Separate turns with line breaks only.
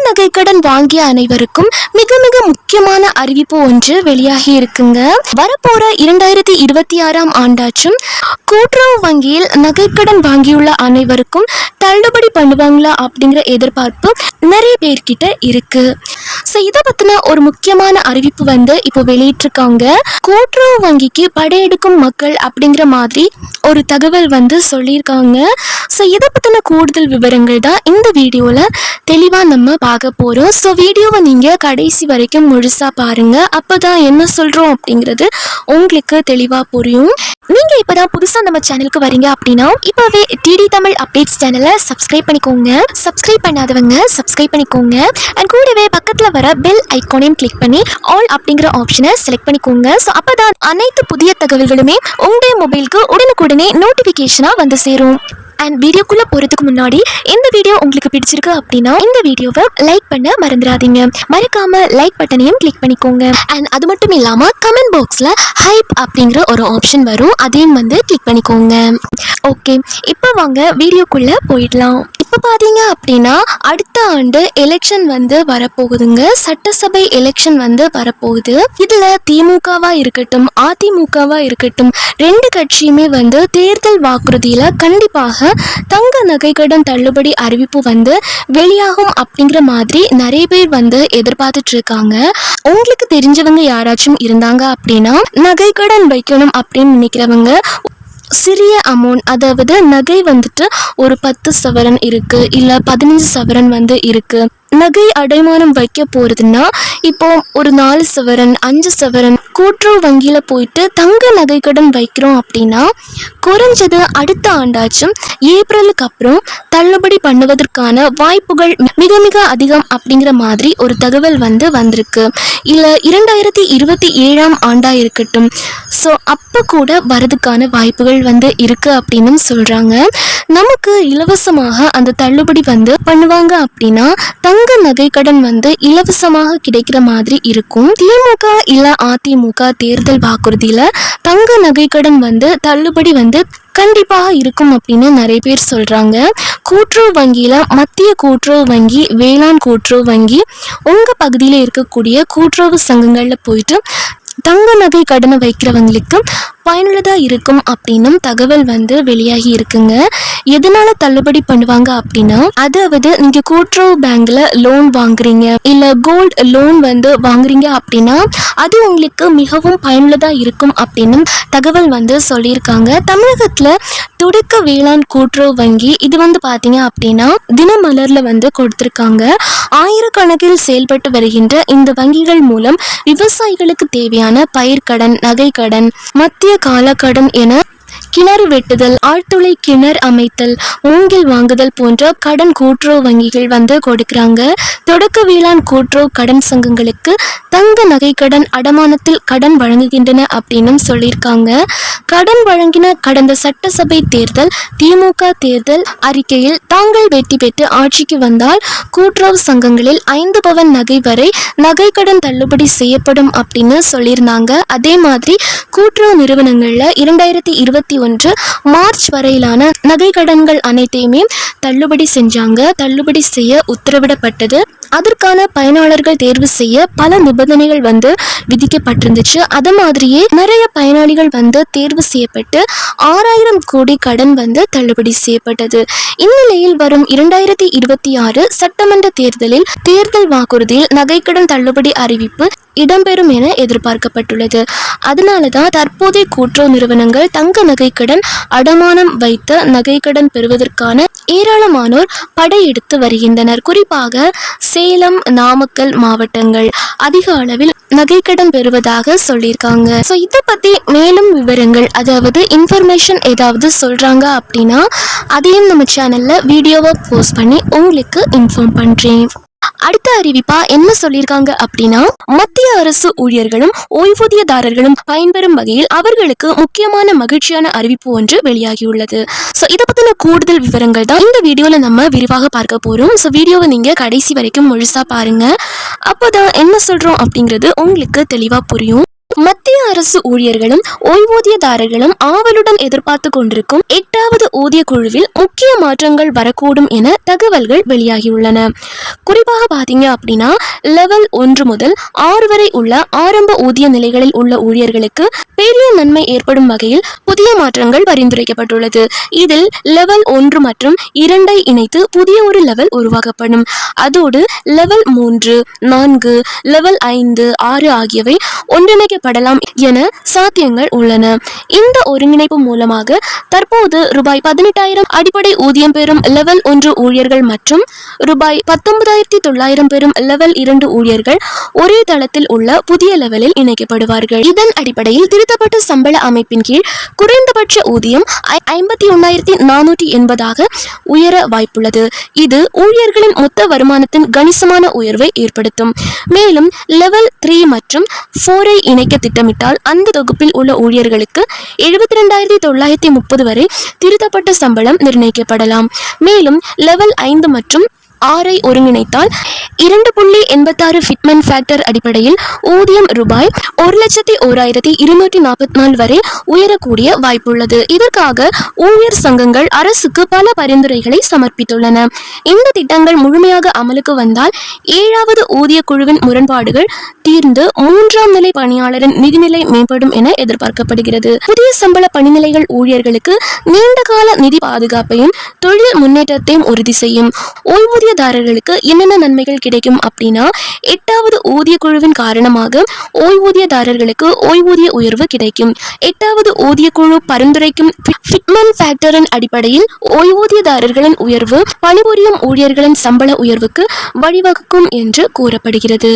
நகை கடன் வாங்கிய அனைவருக்கும் மிக மிக முக்கியமான அறிவிப்பு ஒன்று வெளியாகி இருக்குங்க. வரப்போற 2026ஆம் ஆண்டாச்சும் கூட்டுறவு வங்கியில் நகை கடன் வாங்கியுள்ள அனைவருக்கும் தள்ளுபடி பண்ணுவாங்களா அப்படிங்கிற எதிர்பார்ப்பு நிறைய பேர்கிட்ட இருக்கு. ஸோ இதை பத்தின ஒரு முக்கியமான அறிவிப்பு இப்போ வெளியிட்டிருக்காங்க. கூட்டுறவு வங்கிக்கு படையெடுக்கும் மக்கள் அப்படிங்கிற மாதிரி ஒரு தகவல் சொல்லியிருக்காங்க. ஸோ இதை பத்தின கூடுதல் விவரங்கள் தான் இந்த வீடியோல தெளிவா நம்ம பார்க்க போறோம். ஸோ வீடியோவை நீங்க கடைசி வரைக்கும் முழுசா பாருங்க. அப்பதான் என்ன சொல்றோம் அப்படிங்கிறது உங்களுக்கு தெளிவா புரியும். நீங்க இப்பதான் புதுசா நம்ம சேனலுக்கு வரீங்க அப்படின்னா இப்பவே டிடி தமிழ் அப்டேட்ஸ் சேனலை சப்ஸ்கிரைப் பண்ணிக்கோங்க. சப்ஸ்கிரைப் பண்ணாதவங்க சப்ஸ்கிரைப் பண்ணிக்கோங்க. அண்ட் கூடவே பக்கத்துல வர பெல் ஐகானையும் கிளிக் பண்ணி ஆல் அப்படிங்கிற ஆப்ஷனை செலக்ட் பண்ணிக்கோங்க. ஸோ அப்பதான் அனைத்து புதிய தகவல்களுமே உங்களுடைய மொபைலுக்கு உடனுக்குடனே நோட்டிபிகேஷனா சேரும். அண்ட் வீடியோக்குள்ள போறதுக்கு முன்னாடி இந்த வீடியோ உங்களுக்கு பிடிச்சிருக்கு அப்படின்னா இந்த வீடியோவை லைக் பண்ண மறந்துடாதீங்க. மறக்காம லைக் பட்டனையும் கிளிக் பண்ணிக்கோங்க. அண்ட் அது மட்டும் இல்லாம கமெண்ட் பாக்ஸ்ல ஹைப் அப்படிங்கிற ஒரு ஆப்ஷன் வரும், அதையும் கிளிக் பண்ணிக்கோங்க. ஓகே, இப்போ வாங்க வீடியோக்குள்ள போயிடலாம். இப்போ பார்த்தீங்க அப்படின்னா அடுத்த ஆண்டு எலெக்ஷன் வரப்போகுதுங்க. சட்டசபை எலெக்ஷன் வரப்போகுது. இதுல திமுகவா இருக்கட்டும் அதிமுகவா இருக்கட்டும் ரெண்டு கட்சியுமே தேர்தல் வாக்குறுதியில கண்டிப்பாக தங்க நகை கடன் தள்ளுபடி அறிவிப்பு வெளியாகும் அப்படிங்கிற மாதிரி நிறைய பேர் எதிர்பார்த்துட்டு இருக்காங்க. உங்களுக்கு தெரிஞ்சவங்க யாராச்சும் இருந்தாங்க அப்படின்னா நகை கடன் வைக்கணும் அப்படின்னு நினைக்கிறவங்க சிறிய அமௌண்ட், அதாவது நகை ஒரு 10 சவரன் இருக்கு, இல்ல 15 சவரன் இருக்கு. நகை அடைமானம் வைக்க போறதுன்னா இப்போ ஒரு 4 சவரன் 5 சவரன் கூட்டுறவு வங்கியில போயிட்டு தங்க நகை கடன் வைக்கிறோம் அப்படின்னா குறைஞ்சது அடுத்த ஆண்டாச்சும் ஏப்ரலுக்கு அப்புறம் தள்ளுபடி பண்ணுவதற்கான வாய்ப்புகள் மிக மிக அதிகம் அப்படிங்கிற மாதிரி ஒரு தகவல் வந்திருக்கு. இல்ல 2027ஆம் ஆண்டா இருக்கட்டும், ஸோ அப்போ கூட வரதுக்கான வாய்ப்புகள் இருக்கு அப்படின்னு சொல்றாங்க. நமக்கு இலவசமாக அந்த தள்ளுபடி பண்ணுவாங்க அப்படின்னா தங்க நகை கடன் இலவசமாக கிடைக்கிற மாதிரி இருக்கும். திமுக இல்ல அதிமுக தேர்தல் வாக்குறுதியில தங்க நகை கடன் தள்ளுபடி கண்டிப்பாக இருக்கும் அப்படின்னு நிறைய பேர் சொல்றாங்க. கூட்டுறவு வங்கியில மத்திய கூட்டுறவு வங்கி, வேளாண் கூட்டுறவு வங்கி, உங்க பகுதியில் இருக்கக்கூடிய கூட்டுறவு சங்கங்கள்ல போயிட்டு தங்க நகை கடனை வைக்கிறவங்களுக்கு பயனுள்ளதா இருக்கும் அப்படின்னும் தகவல் வெளியாகி இருக்குங்க. எதனால தள்ளுபடி பண்ணுவாங்க அப்படின்னா, அதாவது நீங்க கூட்டுறவு பேங்க்ல லோன் வாங்குறீங்க இல்ல கோல்டு லோன் வாங்குறீங்க அப்படின்னா அது உங்களுக்கு மிகவும் பயனுள்ளதா இருக்கும் அப்படின்னு தகவல் சொல்லியிருக்காங்க. தமிழகத்துல தொடக்க வேளாண் கூட்டுறவு வங்கி இது பாத்தீங்க அப்படின்னா தினமலர்ல கொடுத்திருக்காங்க. ஆயிரக்கணக்கில் செயல்பட்டு வருகின்ற இந்த வங்கிகள் மூலம் விவசாயிகளுக்கு தேவையான பயிர்க்கடன், நகைக்கடன், மத்திய காலக்கடன் என கிணறு வெட்டுதல், ஆழ்துளை கிணறு அமைத்தல், மூங்கில் வாங்குதல் போன்ற கடன் கூட்டுறவு வங்கிகள் கொடுக்குறாங்க. தொடக்க வேளாண் கூட்டுறவு கடன் சங்கங்களுக்கு தங்க நகை கடன் அடமானத்தில் கடன் வழங்குகின்றன அப்படின்னு சொல்லியிருக்காங்க. கடன் வழங்கின கடந்த சட்டசபை தேர்தல் திமுக தேர்தல் அறிக்கையில் தாங்கள் வெற்றி பெற்று ஆட்சிக்கு வந்தால் கூட்டுறவு சங்கங்களில் 5 பவன் நகை வரை நகை கடன் தள்ளுபடி செய்யப்படும் அப்படின்னு சொல்லியிருந்தாங்க. அதே மாதிரி கூட்டுறவு நிறுவனங்கள்ல 2021 மார்ச் வரையிலான நகை கடன்கள் அனைத்தையுமே தள்ளுபடி செஞ்சாங்க. தள்ளுபடி செய்ய உத்தரவிடப்பட்டது. அதற்கான பயனாளர்கள் தேர்வு செய்ய பல நிபந்தனைகள் விதிக்கப்பட்டிருந்துச்சு. அது மாதிரியே நிறைய பயனாளிகள் தேர்வு செய்யப்பட்டு 6000 கோடி கடன் தள்ளுபடி செய்யப்பட்டது. இந்நிலையில் வரும் 2026 சட்டமன்ற தேர்தலில் தேர்தல் வாக்குறுதியில் நகைக்கடன் தள்ளுபடி அறிவிப்பு இடம்பெறும் என எதிர்பார்க்கப்பட்டுள்ளது. அதனாலதான் தற்போதைய கூட்டுறவு நிறுவனங்கள் தங்க நகைக்கடன் அடமானம் வைத்த நகைக்கடன் பெறுவதற்கான ஏராளமானோர் படையெடுத்து வருகின்றனர். குறிப்பாக சேலம், நாமக்கல் மாவட்டங்கள் அதிக அளவில் நகைக்கடன் பெறுவதாக சொல்லியிருக்காங்க. ஸோ இதை பத்தி மேலும் விவரங்கள், அதாவது இன்ஃபர்மேஷன் ஏதாவது சொல்றாங்க அப்படின்னா அதையும் நம்ம சேனல்ல வீடியோவை போஸ்ட் பண்ணி உங்களுக்கு இன்ஃபார்ம் பண்றேன். அடுத்த அறிவிப்பா என்ன சொல்லியிருக்காங்க அப்படின்னா, மத்திய அரசு ஊழியர்களும் ஓய்வூதியதாரர்களும் பயன்பெறும் வகையில் அவர்களுக்கு முக்கியமான மகிழ்ச்சியான அறிவிப்பு ஒன்று வெளியாகியுள்ளது. ஸோ இதை பத்தின கூடுதல் விவரங்கள் தான் இந்த வீடியோல நம்ம விரிவாக பார்க்க போறோம். ஸோ வீடியோவை நீங்க கடைசி வரைக்கும் முழுசா பாருங்க. அப்போதான் என்ன சொல்றோம் அப்படிங்கிறது உங்களுக்கு தெளிவா புரியும். மத்திய அரசு ஊழியர்களும் ஓய்வூதியதாரர்களும் ஆவலுடன் எதிர்பார்த்து கொண்டிருக்கும் 8வது ஊதிய குழுவில் முக்கிய மாற்றங்கள் வரக்கூடும் என தகவல்கள் வெளியாகியுள்ளன. குறிப்பாக பாத்தீங்க அப்படின்னா லெவல் 1 முதல் 6 வரை உள்ள ஆரம்ப ஊதிய நிலைகளில் உள்ள ஊழியர்களுக்கு பெரிய நன்மை ஏற்படும் வகையில் புதிய மாற்றங்கள் பரிந்துரைக்கப்பட்டுள்ளது. இதில் லெவல் 1 மற்றும் 2 இணைத்து புதிய ஒரு லெவல் உருவாக்கப்படும். அதோடு லெவல் 3, 4, லெவல் 5, 6 ஆகியவை ஒன்றிணைக்கப்படலாம் என சாத்தியங்கள் உள்ளன. இந்த ஒருங்கிணைப்பு மூலமாக தற்போது ரூபாய் 18,000 அடிப்படை ஊதியம் பெறும் லெவல் 1 ஊழியர்கள் மற்றும் ரூபாய் 19,900 பெறும் லெவல் 2 ஊழியர்கள் ஒரே தளத்தில் உள்ள புதிய லெவலில் இணைக்கப்படுவார்கள். இதன் அடிப்படையில் திருத்தப்பட்ட சம்பள அமைப்பின் கீழ் குறைந்தபட்ச ஊதியம் 51,480 உயர வாய்ப்புள்ளது. இது ஊழியர்களின் மொத்த வருமானத்தின் கணிசமான உயர்வை ஏற்படுத்தும். மேலும் லெவல் 3 மற்றும் 4 இணைக்க திட்டமிட்டால் அந்த தொகுப்பில் உள்ள ஊழியர்களுக்கு 72,930 வரை திருத்தப்பட்ட சம்பளம் நிர்ணயிக்கப்படலாம். மேலும் லெவல் 5 மற்றும் 6 ஒருங்கிணைத்தால் 2.86 ஃபிட்மென்ட் ஃபேக்டர் அடிப்படையில் ஊதியம் ரூபாய் 1,01,244 வரை உயரக்கூடிய வாய்ப்புள்ளது. இதற்காக ஊழியர் சங்கங்கள் அரசுக்கு பல பரிந்துரைகளை சமர்ப்பித்துள்ளன. இந்த திட்டங்கள் முழுமையாக அமலுக்கு வந்தால் 7வது ஊதிய குழுவின் முரண்பாடுகள் தீர்ந்து 3ஆம் நிலை பணியாளரின் நிதிநிலை மேம்படும் என எதிர்பார்க்கப்படுகிறது. புதிய சம்பள பணிநிலைகள் ஊழியர்களுக்கு நீண்ட கால நிதி பாதுகாப்பையும் தொழில் முன்னேற்றத்தையும் உறுதி செய்யும். ஓய்வூதியதாரர்களுக்கு என்னென்ன நன்மைகள் கிடைக்கும் அப்படின்னா 8வது ஊதிய குழுவின் காரணமாக ஓய்வூதியதாரர்களுக்கு ஓய்வூதிய உயர்வு கிடைக்கும். 8வது ஊதிய குழு பரிந்துரைக்கும் ஃபிட்மென்ட் ஃபேக்டரின் அடிப்படையில் ஓய்வூதியதாரர்களின் உயர்வு பணிபுரியும் ஊழியர்களின் சம்பள உயர்வுக்கு வழிவகுக்கும் என்று கூறப்படுகிறது.